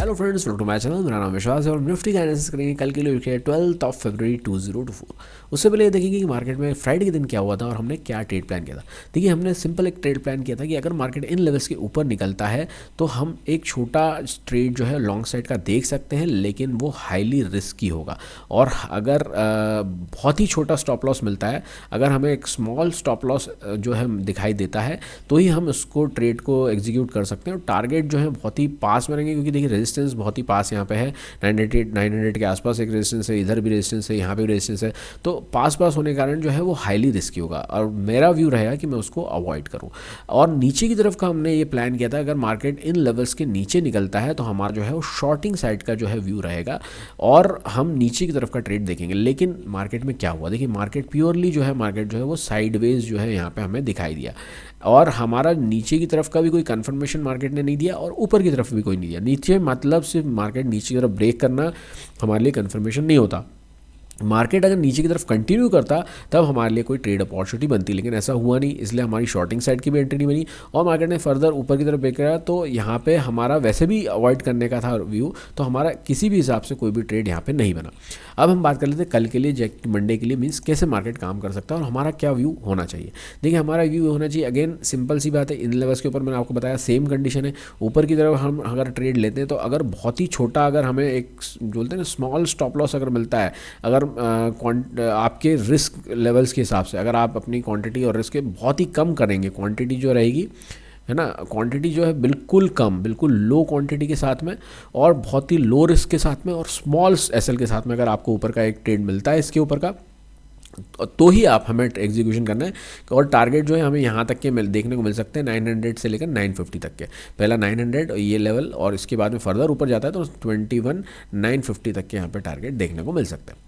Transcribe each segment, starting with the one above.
Hello friends, welcome to my channel. मेरा नाम विश्वास है और निफ्टी का एनालिसिस करेंगे कल के लिए रखिए 12 फरवरी 2024। उससे पहले ये देखेंगे कि मार्केट में फ्राइडे के दिन क्या हुआ था और हमने क्या ट्रेड प्लान किया था। देखिए, हमने सिंपल एक ट्रेड प्लान किया था कि अगर मार्केट इन लेवल्स के ऊपर निकलता है तो हम एक छोटा ट्रेड जो है लॉन्ग साइड का देख सकते हैं, लेकिन वो हाईली रिस्की होगा। और अगर बहुत ही छोटा स्टॉप लॉस मिलता है, अगर हमें एक स्मॉल स्टॉप लॉस जो है दिखाई देता है, तो ही हम उसको ट्रेड को एग्जीक्यूट कर सकते हैं। और टारगेट जो है बहुत ही पास में रहेंगे, क्योंकि देखिए रेजिस्टेंस बहुत ही पास यहाँ पे है। 900 के आसपास एक रेजिस्टेंस है, इधर भी रेजिस्टेंस है, यहाँ पे भी रेजिस्टेंस है। तो पास होने के कारण जो है वो हाईली रिस्की होगा और मेरा व्यू रहेगा कि मैं उसको अवॉइड करूँ। और नीचे की तरफ का हमने ये प्लान किया था, अगर मार्केट इन लेवल्स के नीचे निकलता है तो हमारा जो है वो शॉर्टिंग साइड का जो है व्यू रहेगा और हम नीचे की तरफ का ट्रेड देखेंगे। लेकिन मार्केट में क्या हुआ, देखिए मार्केट प्योरली जो है मार्केट जो है वो साइडवेज जो है यहाँ पे हमें दिखाई दिया और हमारा नीचे की तरफ का भी कोई कंफर्मेशन मार्केट ने नहीं दिया और ऊपर की तरफ भी कोई नहीं दिया। नीचे मतलब सिर्फ मार्केट नीचे की तरफ ब्रेक करना हमारे लिए कंफर्मेशन नहीं होता। मार्केट अगर नीचे की तरफ कंटिन्यू करता तब हमारे लिए कोई ट्रेड अपॉर्चुनिटी बनती, लेकिन ऐसा हुआ नहीं, इसलिए हमारी शॉर्टिंग साइड की भी एंट्री नहीं बनी और मार्केट ने फर्दर ऊपर की तरफ ब्रेक करा। तो यहाँ पे हमारा वैसे भी अवॉइड करने का था व्यू, तो हमारा किसी भी हिसाब से कोई भी ट्रेड यहाँ पे नहीं बना। अब हम बात कर लेते हैं कल के लिए, मंडे के लिए, मीन्स कैसे मार्केट काम कर सकता है और हमारा क्या व्यू होना चाहिए। देखिए, हमारा व्यू होना चाहिए, अगेन सिंपल सी बात है, इन लेवल्स के ऊपर मैंने आपको बताया सेम कंडीशन है। ऊपर की तरफ हम अगर ट्रेड लेते हैं तो अगर बहुत ही छोटा, अगर हमें एक बोलते हैं ना स्मॉल स्टॉप लॉस अगर मिलता है, अगर आपके रिस्क लेवल्स के हिसाब से अगर आप अपनी क्वांटिटी और रिस्क बहुत ही कम करेंगे, क्वांटिटी जो रहेगी है ना, क्वांटिटी जो है बिल्कुल कम, बिल्कुल लो क्वांटिटी के साथ में और बहुत ही लो रिस्क के साथ में और स्मॉल एसएल के साथ में, अगर आपको ऊपर का एक ट्रेड मिलता है इसके ऊपर का, तो ही आप हमें एग्जीक्यूशन करना है। और टारगेट जो है हमें यहाँ तक के देखने को मिल सकते हैं 900 से लेकर 950 तक के। पहला 900 ये लेवल और इसके बाद में फर्दर ऊपर जाता है तो 21,950 तक के यहाँ पे टारगेट देखने को मिल सकते हैं।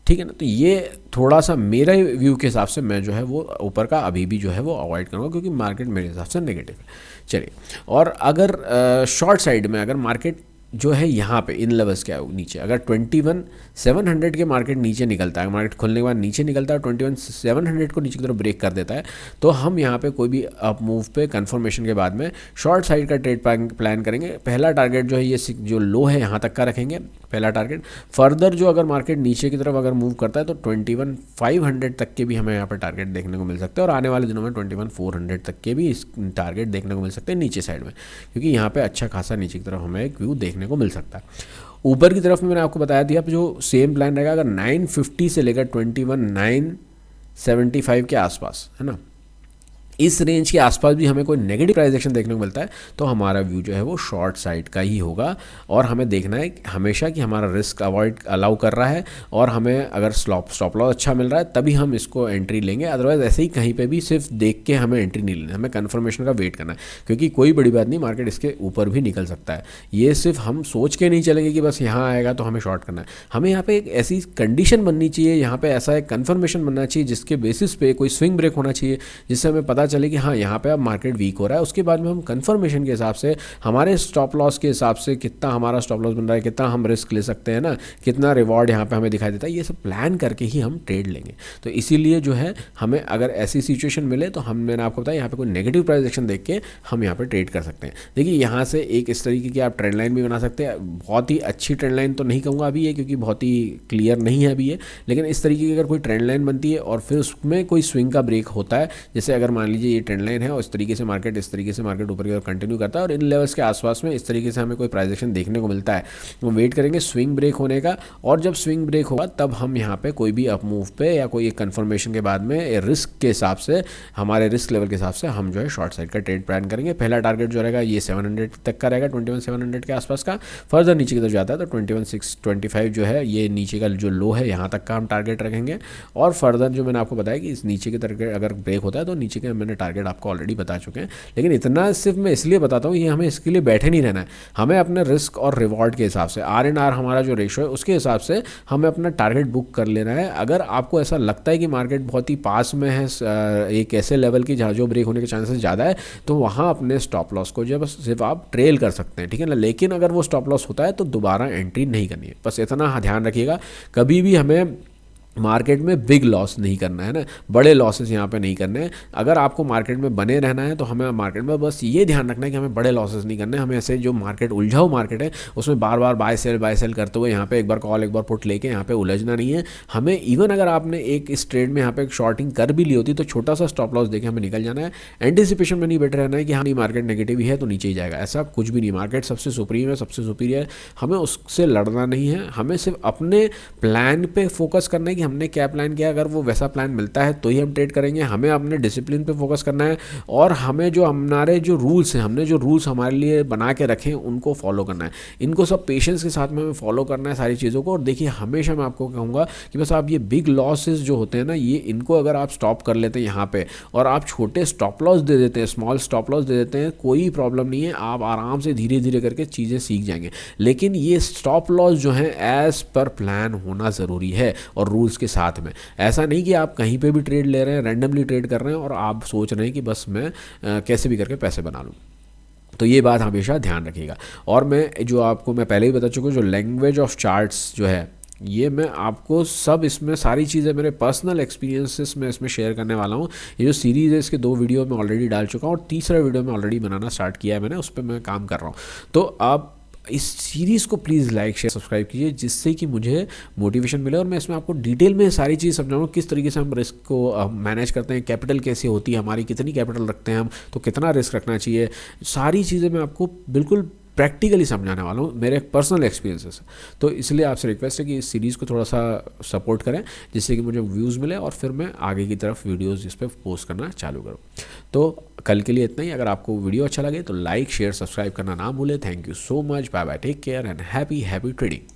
ठीक है ना, तो ये थोड़ा सा मेरा व्यू के हिसाब से मैं जो है वो ऊपर का अभी भी जो है वो अवॉइड करूँगा, क्योंकि मार्केट मेरे हिसाब से नेगेटिव है। चलिए, और अगर शॉर्ट साइड में अगर मार्केट जो है यहाँ पे इन लेवल्स के नीचे अगर 21,700 के मार्केट नीचे निकलता है, मार्केट खुलने के बाद नीचे निकलता है, 21,700 को नीचे की तरफ ब्रेक कर देता है, तो हम यहाँ पे कोई भी अप मूव पे कंफर्मेशन के बाद में शॉर्ट साइड का ट्रेड प्लान करेंगे। पहला टारगेट जो है ये जो लो है यहाँ तक का रखेंगे, पहला टारगेट। फर्दर जो अगर मार्केट नीचे की तरफ अगर मूव करता है तो 21,500 तक के भी हमें यहाँ पर टारगेट देखने को मिल सकते हैं और आने वाले दिनों में 21,400 तक के भी इस टारगेट देखने को मिल सकते हैं नीचे साइड में, क्योंकि यहाँ पे अच्छा खासा नीचे की तरफ हमें एक व्यू देखने को मिल सकता है। ऊपर की तरफ में मैंने आपको बताया दिया जो सेम प्लान रहेगा, अगर 950 से लेकर 21,975 के आसपास है ना, इस रेंज के आसपास भी हमें कोई नेगेटिव प्राइस एक्शन देखने को मिलता है तो हमारा व्यू जो है वो शॉर्ट साइड का ही होगा। और हमें देखना है हमेशा कि हमारा रिस्क अवॉइड अलाउ कर रहा है और हमें अगर स्टॉप लॉस अच्छा मिल रहा है तभी हम इसको एंट्री लेंगे। अदरवाइज ऐसे ही कहीं पे भी सिर्फ देख के हमें एंट्री नहीं लेनी, हमें कन्फर्मेशन का वेट करना है, क्योंकि कोई बड़ी बात नहीं, मार्केट इसके ऊपर भी निकल सकता है। ये सिर्फ हम सोच के नहीं चलेंगे कि बस यहाँ आएगा तो हमें शॉर्ट करना है। हमें यहाँ पे एक ऐसी कंडीशन बननी चाहिए, यहाँ पे ऐसा एक कन्फर्मेशन बनना चाहिए जिसके बेसिस पे कोई स्विंग ब्रेक होना चाहिए, जिससे हमें पता चले कि हाँ यहाँ पे अब मार्केट वीक हो रहा है। उसके बाद में हम कंफर्मेशन के हिसाब से, हमारे स्टॉप लॉस के हिसाब से कितना हमारा स्टॉप लॉस बन रहा है, कितना हम रिस्क ले सकते हैं ना, कितना रिवॉर्ड यहाँ पे हमें दिखाई देता है, ये सब प्लान करके ही हम ट्रेड लेंगे। तो इसीलिए जो है हमें अगर ऐसी सिचुएशन मिले तो मैंने आपको बताया यहाँ पे कोई नेगेटिव प्राइस एक्शन देख के हम यहाँ पे ट्रेड कर सकते हैं। देखिए, यहाँ से एक इस तरीके की आप ट्रेंड लाइन भी बना सकते हैं। बहुत ही अच्छी ट्रेंड लाइन तो नहीं कहूँगा अभी ये, क्योंकि बहुत ही क्लियर नहीं है अभी ये, लेकिन इस तरीके की अगर कोई ट्रेंड लाइन बनती है और फिर उसमें कोई स्विंग का ब्रेक होता है, जैसे अगर मान लीजिए ये ट्रेंड लाइन है और इस तरीके से मार्केट ऊपर की ओर कंटिन्यू करता है और इन लेवल्स के आसपास में इस तरीके से हमें कोई प्राइस एक्शन देखने को मिलता है, वो वेट करेंगे स्विंग ब्रेक होने का। और जब स्विंग ब्रेक होगा तब हम यहाँ पे कोई भी अप मूव पे या कोई एक कंफर्मेशन के बाद में रिस्क के हिसाब से, हमारे रिस्क लेवल के हिसाब से हम जो है शॉर्ट साइड का ट्रेड प्लान करेंगे। पहला टारगेट जो रहेगा ये 700 तक का रहेगा, 21,700 के आसपास का। फर्दर नीचे की तरफ जाता है तो 21,625 जो है ये नीचे का जो लो है यहाँ तक का हम टारगेट रखेंगे। और फर्दर जो मैंने आपको बताया कि इस नीचे की तरफ अगर ब्रेक होता है तो नीचे के मैंने टारगेट आपको ऑलरेडी बता चुके हैं, लेकिन इतना सिर्फ मैं इसलिए बताता हूँ, ये हमें इसके लिए बैठे नहीं रहना है। हमें अपने रिस्क और रिवॉर्ड के हिसाब से, R&R हमारा जो रेशो है उसके हिसाब से हमें अपना टारगेट बुक कर लेना है। अगर आपको ऐसा लगता है कि मार्केट बहुत ही पास में है एक ऐसे लेवल की जहाँ जो ब्रेक होने के चांसेस ज़्यादा है, तो वहाँ अपने स्टॉप लॉस को जो बस सिर्फ आप ट्रेल कर सकते हैं, ठीक है ना। लेकिन अगर वो स्टॉप लॉस होता है तो दोबारा एंट्री नहीं करनी है, बस इतना ध्यान रखिएगा। कभी भी हमें मार्केट में बिग लॉस नहीं करना है ना, बड़े लॉसेस यहाँ पे नहीं करने हैं। अगर आपको मार्केट में बने रहना है तो हमें मार्केट में बस ये ध्यान रखना है कि हमें बड़े लॉसेस नहीं करने हैं। हमें ऐसे जो मार्केट उलझाऊ मार्केट है उसमें बार बार बाय सेल करते हुए यहाँ पे एक बार कॉल एक बार पुट लेके यहाँ पे उलझना नहीं है हमें। इवन अगर आपने एक इस ट्रेड में यहाँ पे एक शॉर्टिंग कर भी ली होती तो छोटा सा स्टॉप लॉस देके हमें निकल जाना है। एंटिसिपेशन में नहीं बैठे रहना है कि हाँ नहीं मार्केट नेगेटिव ही है तो नीचे ही जाएगा, ऐसा कुछ भी नहीं। मार्केट सबसे सुप्रीम है, सबसे सुपीरियर है, हमें उससे लड़ना नहीं है। हमें सिर्फ अपने प्लान पे फोकस करना है कि हमने क्या प्लान किया, अगर वो वैसा प्लान मिलता है तो ही हम ट्रेड करेंगे। हमें अपने डिसिप्लिन पे फोकस करना है और हमें जो हमारे जो रूल्स हैं, हमने जो रूल्स हमारे लिए बना के रखे हैं उनको फॉलो करना है। इनको सब पेशेंस के साथ में हमें फॉलो करना है सारी चीज़ों को। और देखिए हमेशा मैं आपको कहूँगा कि बस आप ये बिग लॉसेस जो होते हैं ना, ये इनको अगर आप स्टॉप कर लेते हैं यहाँ पे और आप छोटे स्टॉप लॉस दे देते हैं, स्मॉल स्टॉप लॉस दे देते हैं, कोई प्रॉब्लम नहीं है। आप आराम से धीरे धीरे करके चीज़ें सीख जाएंगे। लेकिन ये स्टॉप लॉस जो है एज़ पर प्लान होना ज़रूरी है और रूल्स के साथ में। ऐसा नहीं कि आप कहीं पे भी ट्रेड ले रहे हैं, रैंडमली ट्रेड कर रहे हैं और आप सोच रहे हैं कि बस मैं कैसे भी करके पैसे बना लूँ। तो ये बात हमेशा ध्यान रखिएगा। और मैं पहले ही बता चुका हूँ, जो लैंग्वेज ऑफ चार्ट्स जो है ये मैं आपको सब इसमें सारी चीज़ें मेरे पर्सनल एक्सपीरियंसेस में इसमें शेयर करने वाला हूँ। ये जो सीरीज़ है इसके 2 वीडियो मैं ऑलरेडी डाल चुका हूँ और तीसरा वीडियो मैं ऑलरेडी बनाना स्टार्ट किया है मैंने, उस पर मैं काम कर रहा हूँ। तो आप इस सीरीज़ को प्लीज़ लाइक शेयर सब्सक्राइब कीजिए जिससे कि मुझे मोटिवेशन मिले और मैं इसमें आपको डिटेल में सारी चीज़ समझाऊँ किस तरीके से हम रिस्क को मैनेज करते हैं, कैपिटल कैसे होती है हमारी, कितनी कैपिटल रखते हैं हम तो कितना रिस्क रखना चाहिए। सारी चीज़ें मैं आपको बिल्कुल प्रैक्टिकली समझाने वाला हूँ, मेरे पर्सनल एक्सपीरियंसेस। तो इसलिए आपसे रिक्वेस्ट है कि इस सीरीज़ को थोड़ा सा सपोर्ट करें जिससे कि मुझे व्यूज़ मिले और फिर मैं आगे की तरफ वीडियोज़ इस पर पोस्ट करना चालू करूँ। तो कल के लिए इतना ही। अगर आपको वीडियो अच्छा लगे तो लाइक शेयर सब्सक्राइब करना ना भूलें। Thank you so much, bye bye, take care and happy trading.